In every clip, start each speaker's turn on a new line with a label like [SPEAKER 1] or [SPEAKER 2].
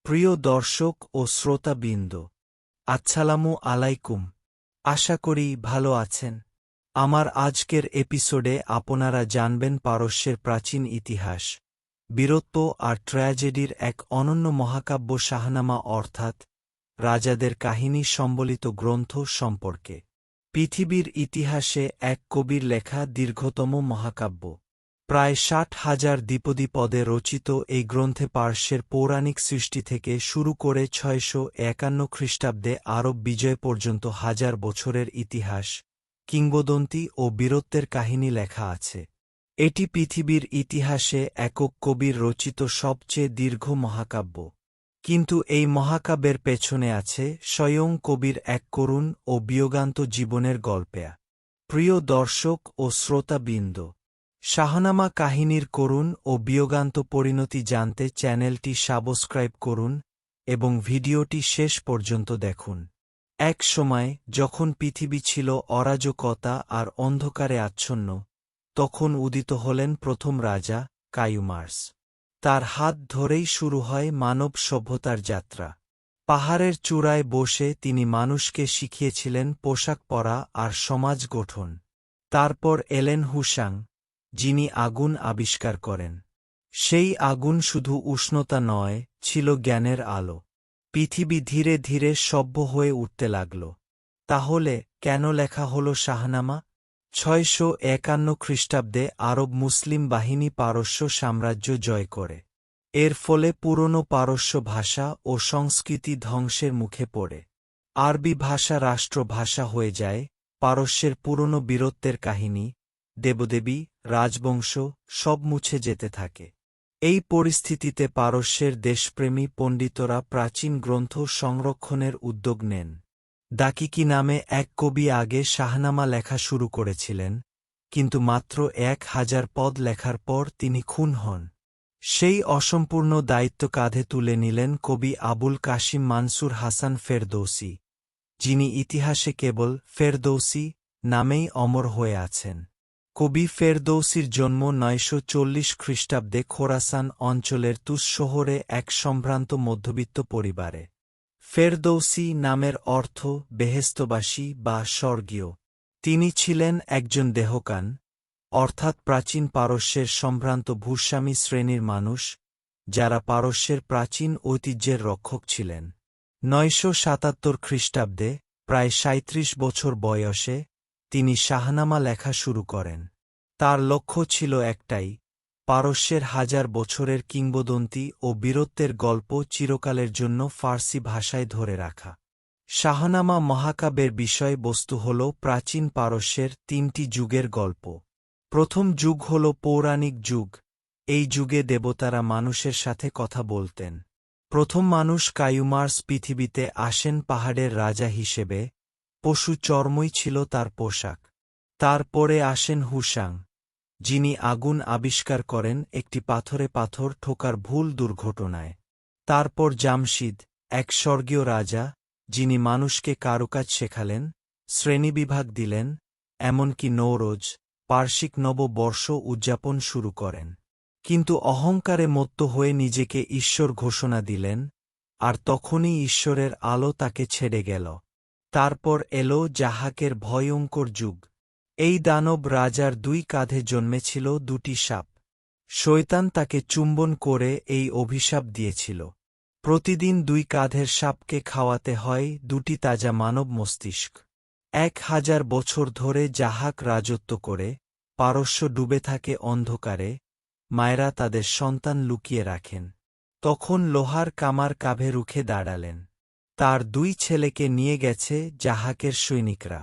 [SPEAKER 1] প্রিয় দর্শক ও শ্রোতাবৃন্দ, আসসালামু আলাইকুম। আশা করি ভালো আছেন। আমার আজকের এপিসোডে আপনারা জানবেন পারস্যের প্রাচীন ইতিহাস, বীরত্ব আর ট্র্যাজেডির এক অনন্য মহাকাব্য শাহনামা, অর্থাৎ রাজাদের কাহিনী সম্বলিত গ্রন্থ সম্পর্কে। পৃথিবীর ইতিহাসে এক কবির লেখা দীর্ঘতম মহাকাব্য। প্রায় ৬০,০০০ দ্বিপদী পদে রচিত এই গ্রন্থে পার্শ্বের পৌরাণিক সৃষ্টি থেকে শুরু করে ৬৫১ খ্রিস্টাব্দে আরব বিজয় পর্যন্ত হাজার বছরের ইতিহাস, কিংবদন্তি ও বীরত্বের কাহিনী লেখা আছে। এটি পৃথিবীর ইতিহাসে একক কবির রচিত সবচেয়ে দীর্ঘ মহাকাব্য। কিন্তু এই মহাকাব্যের পেছনে আছে স্বয়ং কবির এক করুণ ও বিয়োগান্ত জীবনের গল্পে। প্রিয় দর্শক ও শ্রোতাবৃন্দ, শাহনামা কাহিনীর করুণ ও বিয়োগান্ত পরিণতি জানতে চ্যানেলটি সাবস্ক্রাইব করুন এবং ভিডিওটি শেষ পর্যন্ত দেখুন। এক সময় যখন পৃথিবী ছিল অরাজকতা আর অন্ধকারে আচ্ছন্ন, তখন উদিত হলেন প্রথম রাজা কায়ুমার্স। তার হাত ধরেই শুরু হয় মানব সভ্যতার যাত্রা। পাহাড়ের চূড়ায় বসে তিনি মানুষকে শিখিয়েছিলেন পোশাক পরা আর সমাজ গঠন। তারপর এলেন হুসাং, যিনি আগুন আবিষ্কার করেন। সেই আগুন শুধু উষ্ণতা নয়, ছিল জ্ঞানের আলো। পৃথিবী ধীরে ধীরে সভ্য হয়ে উঠতে লাগল। তাহলে কেন লেখা হল শাহনামা? ৬৫১ খ্রিস্টাব্দে আরব মুসলিম বাহিনী পারস্য সাম্রাজ্য জয় করে। এর ফলে পুরনো পারস্য ভাষা ও সংস্কৃতি ধ্বংসের মুখে পড়ে। আরবি ভাষা রাষ্ট্রভাষা হয়ে যায়। পারস্যের পুরনো বীরত্বের কাহিনী, দেবদেবী, রাজবংশ সব মুছে যেতে থাকে। এই পরিস্থিতিতে পারস্যের দেশপ্রেমী পণ্ডিতরা প্রাচীন গ্রন্থ সংরক্ষণের উদ্যোগ নেন। দাকিকি নামে এক কবি আগে শাহনামা লেখা শুরু করেছিলেন, কিন্তু মাত্র ১,০০০ পদ লেখার পর তিনি খুন হন। সেই অসম্পূর্ণ দায়িত্ব কাঁধে তুলে নিলেন কবি আবুল কাসিম মানসুর হাসান ফেরদৌসি, যিনি ইতিহাসে কেবল ফেরদৌসি নামেই অমর হয়ে আছেন। কবি ফেরদৌসির জন্ম ৯৪০ খ্রিস্টাব্দে খোরাসান অঞ্চলের তুস শহরে এক সম্ভ্রান্ত মধ্যবিত্ত পরিবারে। ফেরদৌসি নামের অর্থ বেহেস্তবাসী বা স্বর্গীয়। তিনি ছিলেন একজন দেহকান, অর্থাৎ প্রাচীন পারস্যের সম্ভ্রান্ত ভূস্বামী শ্রেণীর মানুষ, যারা পারস্যের প্রাচীন ঐতিহ্যের রক্ষক ছিলেন। ৯৭৭ খ্রিস্টাব্দে প্রায় ৩৭ বছর বয়সে তিনি শাহনামা লেখা শুরু করেন। তার লক্ষ্য ছিল একটাই, পারস্যের হাজার বছরের কিংবদন্তি ও বীরত্বের গল্প চিরকালের জন্য ফার্সি ভাষায় ধরে রাখা। শাহনামা মহাকাব্যের বিষয়বস্তু হল প্রাচীন পারস্যের ৩টি যুগের গল্প। প্রথম যুগ হল পৌরাণিক যুগ। এই যুগে দেবতারা মানুষের সাথে কথা বলতেন। প্রথম মানুষ কায়ুমার্স পৃথিবীতে আসেন পাহাড়ের রাজা হিসেবে। পশু চর্মই ছিল তার পোশাক। তারপরে আসেন হুসাং, যিনি আগুন আবিষ্কার করেন একটি পাথরে পাথর ঠোকার ভুল দুর্ঘটনায়। তারপর জামশিদ, এক স্বর্গীয় রাজা, যিনি মানুষকে কারুকাজ শেখালেন, শ্রেণীবিভাগ দিলেন, এমনকি নৌরোজ, পার্শ্বিক নববর্ষ উদযাপন শুরু করেন। কিন্তু অহংকারে মত্ত হয়ে নিজেকে ঈশ্বর ঘোষণা দিলেন, আর তখনই ঈশ্বরের আলো তাকে ছেড়ে গেল। তারপর এলো জাহাকের ভয়ঙ্কর যুগ। এই দানব রাজার দুই কাঁধে জন্মেছিল দুটি সাপ। শয়তান তাকে চুম্বন করে এই অভিশাপ দিয়েছিল, প্রতিদিন দুই কাঁধের সাপকে খাওয়াতে হয় দুটি তাজা মানব মস্তিষ্ক। ১,০০০ বছর ধরে জাহাক রাজত্ব করে। পারস্য ডুবে থাকে অন্ধকারে। মায়েরা তাদের সন্তান লুকিয়ে রাখেন। তখন লোহার কামার কাঁধে রুখে দাঁড়ালেন। তার দুই ছেলেকে নিয়ে গেছে জাহাকের সৈনিকরা।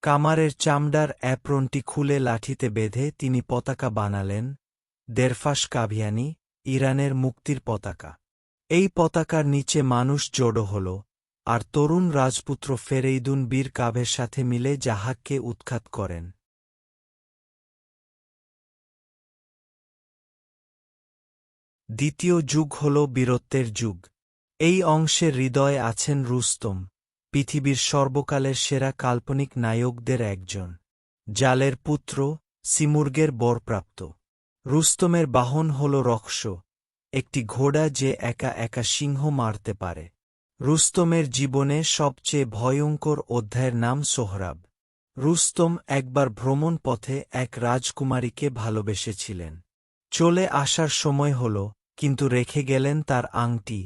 [SPEAKER 1] কামারের চামড়ার অ্যাপ্রনটি খুলে লাঠিতে বেঁধে তিনি পতাকা বানালেন, দেরফাস কাভিয়ানি, ইরানের মুক্তির পতাকা। এই পতাকার নিচে মানুষ জড়ো হল, আর তরুণ রাজপুত্র ফেরেইদুন বীর কাভের সাথে মিলে জাহাককে উৎখাত করেন। দ্বিতীয় যুগ হল বীরত্বের যুগ। এই অংশের হৃদয়ে আছেন রুস্তম, পৃথিবীর সর্বকালের সেরা কাল্পনিক নায়কদের একজন। জালের পুত্র, সিমুর্গের বরপ্রাপ্ত। রুস্তমের বাহন হল রক্স, একটি ঘোড়া যে একা একা সিংহ মারতে পারে। রুস্তমের জীবনে সবচেয়ে ভয়ঙ্কর অধ্যায়ের নাম সোহরাব। রুস্তম একবার ভ্রমণ পথে এক রাজকুমারীকে ভালোবেসেছিলেন। চলে আসার সময় হল, কিন্তু রেখে গেলেন তার আংটি।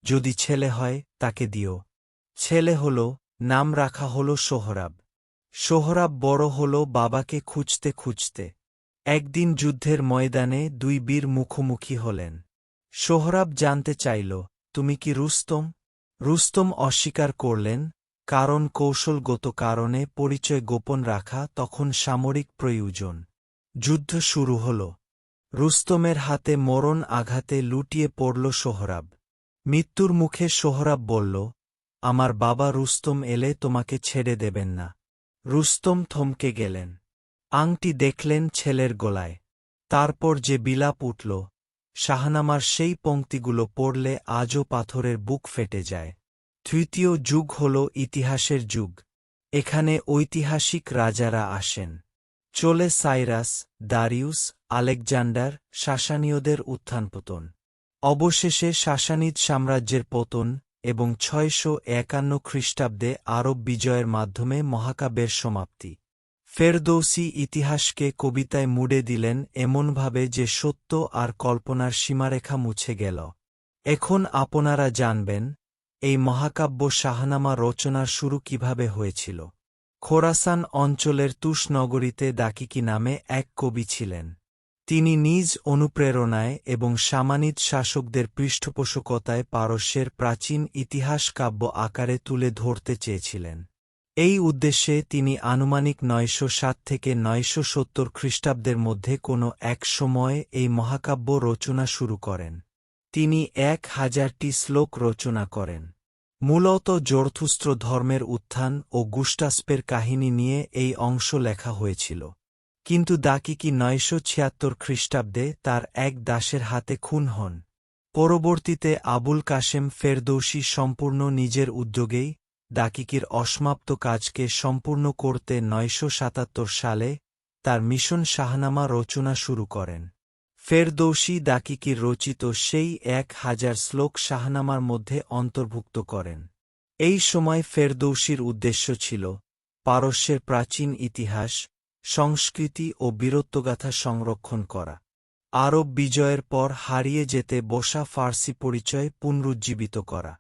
[SPEAKER 1] যদি ছেলে হয় তাকে দিও। ছেলে হল, নাম রাখা হল সোহরাব। সোহরাব বড় হল বাবাকে খুঁজতে খুঁজতে। একদিন যুদ্ধের ময়দানে দুই বীর মুখোমুখি হলেন। সোহরাব জানতে চাইল, তুমি কি রুস্তম? রুস্তম অস্বীকার করলেন, কারণ কৌশলগত কারণে পরিচয় গোপন রাখা তখন সামরিক প্রয়োজন। যুদ্ধ শুরু হল। রুস্তমের হাতে মরণ আঘাতে লুটিয়ে পড়ল সোহরাব। মৃত্যুর মুখে সোহরাব বলল, আমার বাবা রুস্তম এলে তোমাকে ছেড়ে দেবেন না। রুস্তম থমকে গেলেন। আংটি দেখলেন ছেলের গলায়। তারপর যে বিলাপ উঠল, শাহনামার সেই পংক্তিগুলো পড়লে আজও পাথরের বুক ফেটে যায়। তৃতীয় যুগ হল ইতিহাসের যুগ। এখানে ঐতিহাসিক রাজারা আসেন। চলে সাইরাস, দারিউস, আলেকজান্ডার, সাসানীয়দের উত্থানপতন। অবশেষে সাসানিদ সাম্রাজ্যের পতন এবং ৬৫১ খ্রিস্টাব্দে আরব বিজয়ের মাধ্যমে মহাকাব্যের সমাপ্তি। ফেরদৌসী ইতিহাসকে কবিতায় মুড়ে দিলেন এমনভাবে যে সত্য আর কল্পনার সীমারেখা মুছে গেল। এখন আপনারা জানবেন, এই মহাকাব্য শাহনামা রচনার শুরু কিভাবে হয়েছিল। খোরাসান অঞ্চলের তুস নগরীতে দাকিকি নামে এক কবি ছিলেন। তিনি নিজ অনুপ্রেরণায় এবং সামানিদ শাসকদের পৃষ্ঠপোষকতায় পারস্যের প্রাচীন ইতিহাস কাব্য আকারে তুলে ধরতে চেয়েছিলেন। এই উদ্দেশ্যে তিনি আনুমানিক ৯০৭ থেকে ৯৭০ খ্রিস্টাব্দের মধ্যে কোনো এক সময়ে এই মহাকাব্য রচনা শুরু করেন। তিনি ১,০০০টি শ্লোক রচনা করেন। মূলত জরথুস্ত্র ধর্মের উত্থান ও গুস্টাস্পের কাহিনী নিয়ে এই অংশ লেখা হয়েছিল। কিন্তু দাকিকি ৯৭৬ খ্রিস্টাব্দে তার এক দাসের হাতে খুন হন। পরবর্তীতে আবুল কাশেম ফেরদৌসী সম্পূর্ণ নিজের উদ্যোগেই দাকিকির অসমাপ্ত কাজকে সম্পূর্ণ করতে ৯৭৭ সালে তার মিশন শাহনামা রচনা শুরু করেন। ফেরদৌসী দাকিকির রচিত সেই ১,০০০ শ্লোক শাহনামার মধ্যে অন্তর্ভুক্ত করেন। এই সময় ফেরদৌসীর উদ্দেশ্য ছিল পারস্যের প্রাচীন ইতিহাস, সংস্কৃতি ও বীরত্বগাথা সংরক্ষণ করা। আরব বিজয়ের পর হারিয়ে যেতে বসা ফার্সি পরিচয় পুনরুজ্জীবিত করা।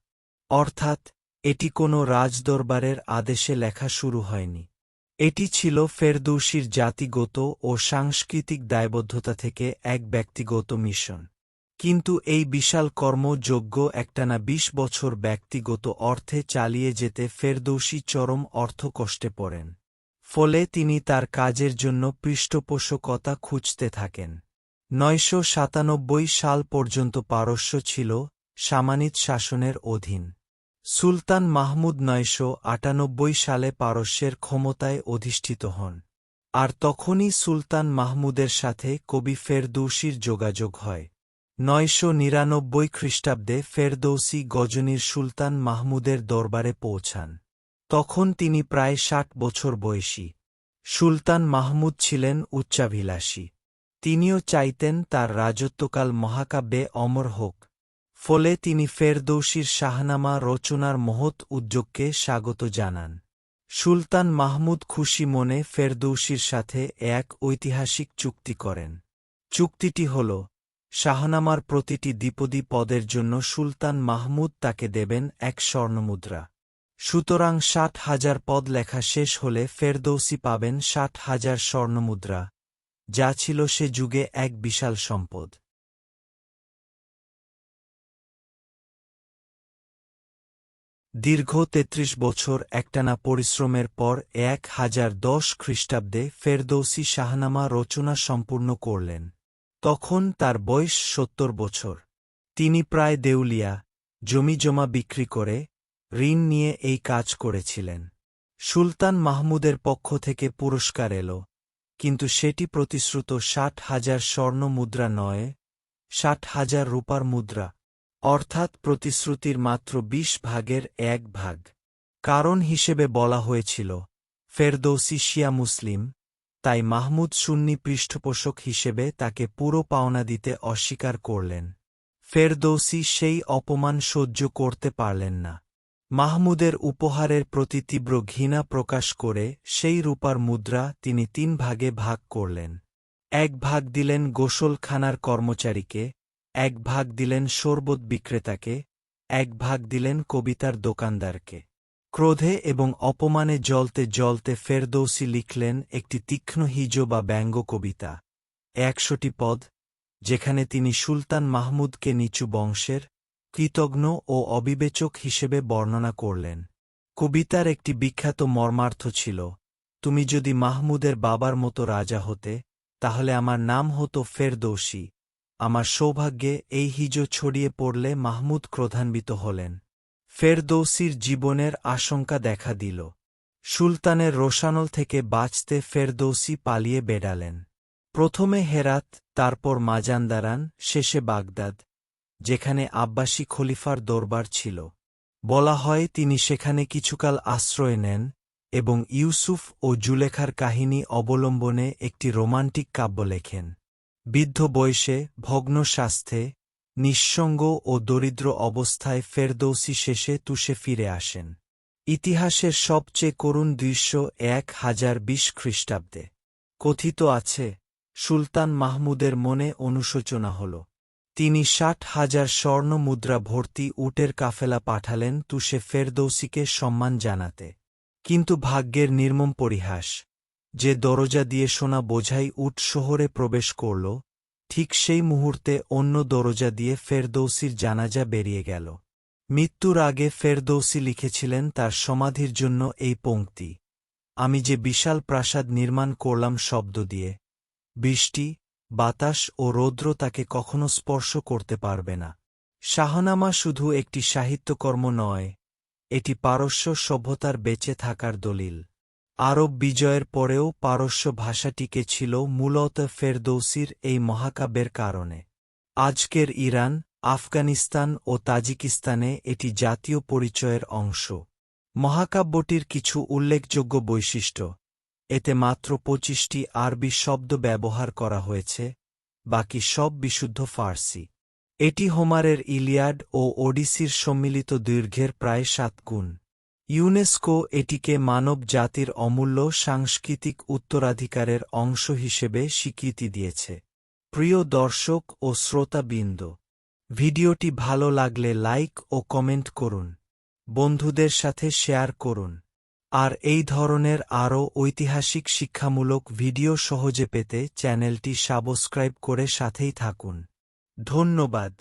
[SPEAKER 1] অর্থাৎ এটি কোনো রাজদরবারের আদেশে লেখা শুরু হয়নি। এটি ছিল ফেরদৌসীর জাতিগত ও সাংস্কৃতিক দায়বদ্ধতা থেকে এক ব্যক্তিগত মিশন। কিন্তু এই বিশাল কর্মযজ্ঞ একটানা ২০ বছর ব্যক্তিগত অর্থে চালিয়ে যেতে ফেরদৌসী চরম অর্থকষ্টে পড়েন। ফলে তিনি তার কাজের জন্য পৃষ্ঠপোষকতা খুঁজতে থাকেন। ৯৯৭ সাল পর্যন্ত পারস্য ছিল সামানিদ শাসনের অধীন। সুলতান মাহমুদ ৯৯৮ সালে পারস্যের ক্ষমতায় অধিষ্ঠিত হন। আর তখনই সুলতান মাহমুদের সাথে কবি ফেরদৌসীর যোগাযোগ হয়। ৯৯৯ খ্রিস্টাব্দে ফেরদৌসী গজনির সুলতান মাহমুদের দরবারে পৌঁছান। তখন তিনি প্রায় ৬০ বছর বয়সী। সুলতান মাহমুদ ছিলেন উচ্চাভিলাষী। তিনিও চাইতেন তার রাজত্বকাল মহাকাব্যে অমর হোক। ফলে তিনি ফেরদৌসীর শাহনামা রচনার মহৎ উদ্যোগকে স্বাগত জানান। সুলতান মাহমুদ খুশি মনে ফেরদৌসীর সাথে এক ঐতিহাসিক চুক্তি করেন। চুক্তিটি হল, শাহনামার প্রতিটি দ্বিপদী পদের জন্য সুলতান মাহমুদ তাকে দেবেন এক স্বর্ণমুদ্রা। সুতরাং ৬০,০০০ পদ লেখা শেষ হলে ফেরদৌসী পাবেন ৬০,০০০ স্বর্ণমুদ্রা, যা ছিল সে যুগে এক বিশাল সম্পদ। দীর্ঘ ৩৩ বছর একটানা পরিশ্রমের পর ১,০১০ খ্রিস্টাব্দে ফেরদৌসী শাহনামা রচনা সম্পূর্ণ করলেন। তখন তার বয়স ৭০ বছর। তিনি প্রায় দেউলিয়া, জমিজমা বিক্রি করে, ঋণ নিয়ে এই কাজ করেছিলেন। সুলতান মাহমুদের পক্ষ থেকে পুরস্কার এল, কিন্তু সেটি প্রতিশ্রুত ৬০,০০০ স্বর্ণ মুদ্রা নয়, ৬০,০০০ রূপার মুদ্রা, অর্থাৎ প্রতিশ্রুতির মাত্র ২০ ভাগের ১ ভাগ। কারণ হিসেবে বলা হয়েছিল, ফেরদৌসী শিয়া মুসলিম, তাই মাহমুদ সুন্নি পৃষ্ঠপোষক হিসেবে তাকে পুরো পাওনা দিতে অস্বীকার করলেন। ফেরদৌসী সেই অপমান সহ্য করতে পারলেন না। মাহমুদের উপহারের প্রতি তীব্র ঘৃণা প্রকাশ করে সেই রূপার মুদ্রা তিনি 3 ভাগে ভাগ করলেন। 1 ভাগ দিলেন গোসলখানার কর্মচারীকে, 1 ভাগ দিলেন শরবত বিক্রেতাকে, 1 ভাগ দিলেন কবিতার দোকানদারকে। ক্রোধে এবং অপমানে জ্বলতে জ্বলতে ফেরদৌসী লিখলেন একটি তীক্ষ্ণ হিজো বা ব্যঙ্গ কবিতা, 100টি পদ, যেখানে তিনি সুলতান মাহমুদকে নিচু বংশের, কৃতঘ্ন ও অবিবেচক হিসেবে বর্ণনা করলেন। কবিতার একটি বিখ্যাত মর্মার্থ ছিল, তুমি যদি মাহমুদের বাবার মতো রাজা হতে, তাহলে আমার নাম হতো ফেরদৌসী। আমার সৌভাগ্যে এই হিজো ছড়িয়ে পড়লে মাহমুদ ক্রোধান্বিত হলেন। ফেরদৌসীর জীবনের আশঙ্কা দেখা দিল। সুলতানের রোষানল থেকে বাঁচতে ফেরদৌসী পালিয়ে বেড়ালেন। প্রথমে হেরাত, তারপর মাজানদারান, শেষে বাগদাদ, যেখানে আব্বাসী খলিফার দরবার ছিল। বলা হয় তিনি সেখানে কিছুকাল আশ্রয় নেন এবং ইউসুফ ও জুলেখার কাহিনী অবলম্বনে একটি রোমান্টিক কাব্য লেখেন। বৃদ্ধ বয়সে, ভগ্ন স্বাস্থ্যে, নিঃসঙ্গ ও দরিদ্র অবস্থায় ফেরদৌসী শেষে তুষে ফিরে আসেন। ইতিহাসের সবচেয়ে করুণ দৃশ্য 1020 খ্রিস্টাব্দে। কথিত আছে, সুলতান মাহমুদের মনে অনুশোচনা হল। তিনি 60,000 স্বর্ণ মুদ্রা ভর্তি উটের কাফেলা পাঠালেন তুষে ফেরদৌসীকে সম্মান জানাতে। কিন্তু ভাগ্যের নির্মম পরিহাস, যে দরজা দিয়ে সোনা বোঝাই উট শহরে প্রবেশ করল, ঠিক সেই মুহূর্তে অন্য দরজা দিয়ে ফেরদৌসীর জানাজা বেরিয়ে গেল। মৃত্যুর আগে ফেরদৌসী লিখেছিলেন তার সমাধির জন্য এই পংক্তি, আমি যে বিশাল প্রাসাদ নির্মাণ করলাম শব্দ দিয়ে, বৃষ্টি, বাতাস ও রৌদ্র তাকে কখনো স্পর্শ করতে পারবে না। শাহনামা শুধু একটি সাহিত্যকর্ম নয়, এটি পারস্য সভ্যতার বেঁচে থাকার দলিল। আরব বিজয়ের পরেও পারস্য ভাষাটিকে ছিল মূলত ফেরদৌসীর এই মহাকাব্যের কারণে। আজকের ইরান, আফগানিস্তান ও তাজিকিস্তানে এটি জাতীয় পরিচয়ের অংশ। মহাকাব্যটির কিছু উল্লেখযোগ্য বৈশিষ্ট্য, এতে মাত্র 25টি আরবি শব্দ ব্যবহার করা হয়েছে, বাকি সব বিশুদ্ধ ফার্সি। এটি হোমারের ইলিয়াড ও ওডিসির সম্মিলিত দৈর্ঘ্যের প্রায় 7 গুণ। ইউনেস্কো এটিকে মানব জাতির অমূল্য সাংস্কৃতিক উত্তরাধিকারের অংশ হিসেবে স্বীকৃতি দিয়েছে। প্রিয় দর্শক ও শ্রোতাবৃন্দ, ভিডিওটি ভালো লাগলে লাইক ও কমেন্ট করুন, বন্ধুদের সাথে শেয়ার করুন। আর এই ধরনের আরও ঐতিহাসিক শিক্ষামূলক ভিডিও সহজে পেতে চ্যানেলটি সাবস্ক্রাইব করে সাথেই থাকুন। ধন্যবাদ।